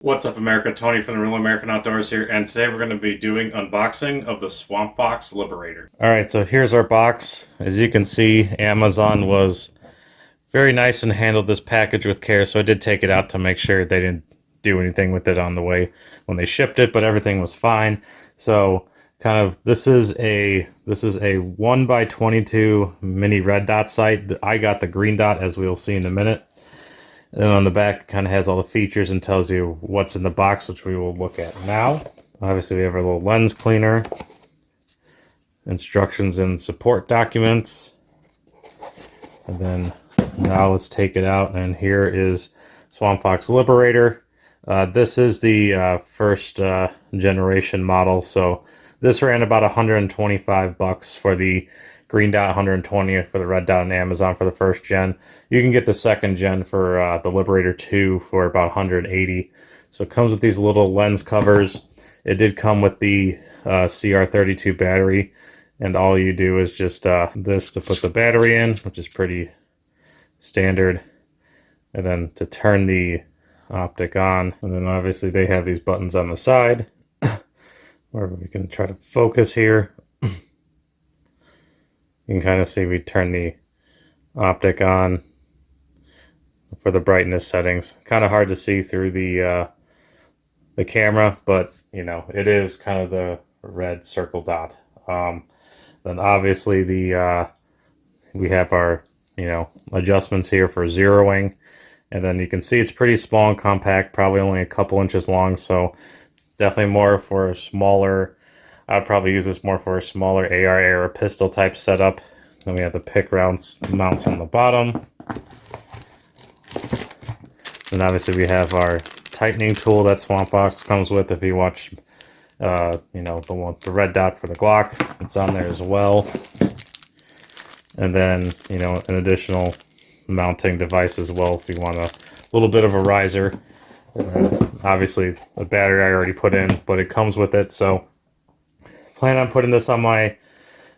What's up, America? Tony from the Real American Outdoors here, and today we're going to be doing unboxing of the Swampfox Liberator. Alright, so here's our box. As you can see, Amazon was very nice and handled this package with care, so I did take it out to make sure they didn't do anything with it on the way when they shipped it, but everything was fine. So this is a 1x22 mini red dot sight. I got the green dot, as we'll see in a minute. And on the back, it kind of has all the features and tells you what's in the box, which we will look at now. Obviously, we have our little lens cleaner, instructions and support documents. And then now let's take it out. And here is Swampfox Liberator. This is the first generation model. So this ran about $125 for the green dot, 120 for the red dot on Amazon for the first gen. You can get the second gen for the Liberator 2 for about 180. So it comes with these little lens covers. It did come with the CR32 battery, and all you do is just this to put the battery in, which is pretty standard, and then to turn the optic on. And then obviously they have these buttons on the side where we can try to focus here. You can kind of see we turn the optic on for the brightness settings. Kind of hard to see through the camera, but you know, it is kind of the red circle dot. Then obviously we have our adjustments here for zeroing, and then you can see it's pretty small and compact, probably only a couple inches long, so definitely more for a smaller. I'd probably use this more for a smaller AR pistol type setup. Then we have the pick mounts on the bottom. And obviously we have our tightening tool that Swampfox comes with. If you watch, the red dot for the Glock, it's on there as well. And then, an additional mounting device as well if you want a little bit of a riser. Obviously the battery I already put in, but it comes with it, so plan on putting this on my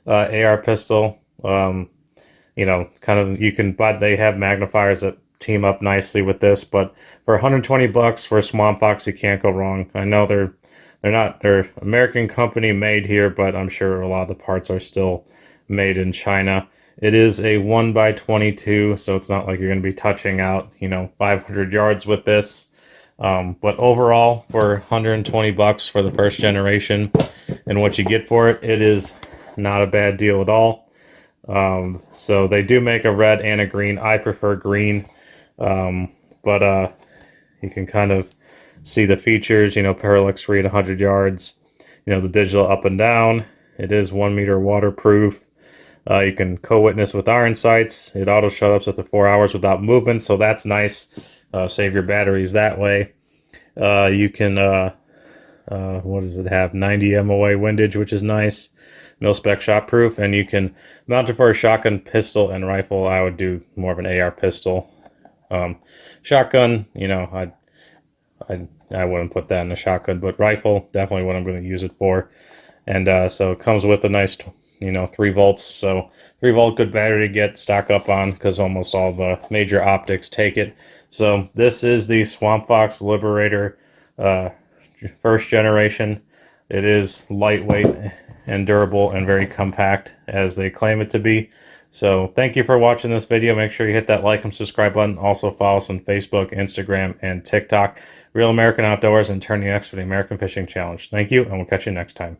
AR pistol. You can buy, they have magnifiers that team up nicely with this, but for $120 for a Swampfox, you can't go wrong. I know they're American company made here, but I'm sure a lot of the parts are still made in China. It is a 1x22, so it's not like you're going to be touching out 500 yards with this. But overall, for $120 for the first generation and what you get for it, it is not a bad deal at all. So they do make a red and a green. I prefer green, but you can kind of see the features, parallax free at 100 yards, the digital up and down. It is 1 meter waterproof. You can co-witness with iron sights. It auto shuts up to 4 hours without movement, so that's nice. Save your batteries that way. You can, what does it have? 90 MOA windage, which is nice. Mil-spec shot proof, and you can mount it for a shotgun, pistol, and rifle. I would do more of an AR pistol. Shotgun, I wouldn't put that in a shotgun, but rifle, definitely what I'm going to use it for. And so it comes with a nice 3 volts, so 3 volt good battery to get stock up on, because almost all the major optics take it. So this is the Swampfox Liberator first generation. It is lightweight and durable and very compact, as they claim it to be. So thank you for watching this video. Make sure you hit that like and subscribe button. Also follow us on Facebook, Instagram, and TikTok. Real American Outdoors, and turn the X for the American Fishing Challenge. Thank you, and we'll catch you next time.